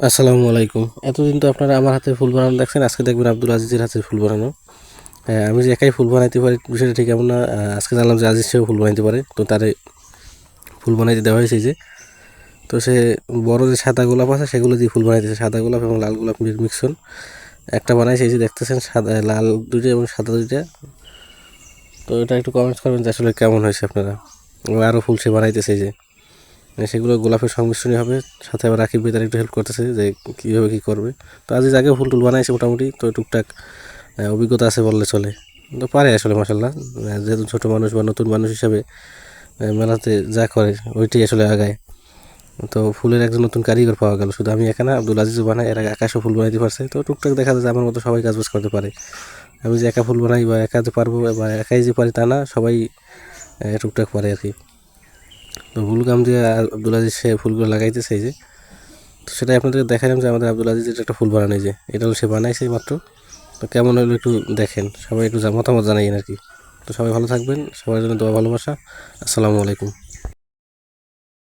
আসসালামু আলাইকুম। এতদিন তো আপনারা আমার হাতে ফুল বানানো দেখছেন, আজকে দেখবেন আব্দুল আজিজের হাতে ফুল বানানো। আমি যে একাই ফুল বানাইতে পারি বিষয়টা ঠিক এমন না। আজকে জানলাম যে আজিজ সেও ফুল বানাইতে পারে, তো তারে ফুল বানাইতে দেওয়া হয়েছে যে। তো সে বড় যে সাদা গোলাপ আছে সেগুলো দিয়ে ফুল বানাইতেছে, সাদা গোলাপ এবং লাল গোলাপ মিক্সন একটা বানাইছে, এই যে দেখতেছেন সাদা লাল দুইটা এবং সাদা দুইটা। তো এটা একটু কমেন্টস করবেন যে আসলে কেমন হয়েছে আপনারা। আরও ফুল সে বানাইতেছে, এই যে সেগুলো গোলাপের সংমিশ্রণই হবে, সাথে আবার রাকিব ভাই তার একটু হেল্প করতেছে যে কীভাবে কী করবে। তো আজিজ আগে ফুল টুল বানাইছে মোটামুটি, তো টুকটাক অভিজ্ঞতা আছে বললে চলে, তো পারে আসলে মাসাল্লাহ। যেহেতু ছোটো মানুষ বা নতুন মানুষ হিসাবে মেলাতে যা করে ওইটাই আসলে আগায়। তো ফুলের একজন নতুন কারিগর পাওয়া গেল, শুধু আমি একা না, আব্দুল আজিজও বানায়, এর আগে আকাশও ফুল বানাইতে পারছে। তো টুকটাক দেখা যায় যে আমার মতো সবাই কাজবাজ করতে পারে। আমি যে একা ফুল বানাই বা একা যে পারবো বা একাই যে পারি তা না, সবাই টুকটাক পারে আর কি। তো ফুল গাম দিয়ে আব্দুল আজিজ সে ফুলগুলো লাগাইতেছে, এই যে। তো সেটাই আপনাদের দেখালাম যে আমাদের আব্দুল আজিজের একটা ফুল বানানো, যে এটা হলো সে বানাইছে মাত্র। তো কেমন হলো একটু দেখেন, সবাই একটু মতামত জানাইন আর কি। তো সবাই ভালো থাকবেন, সবার জন্য দোয়া ভালোবাসা। আসসালামু আলাইকুম।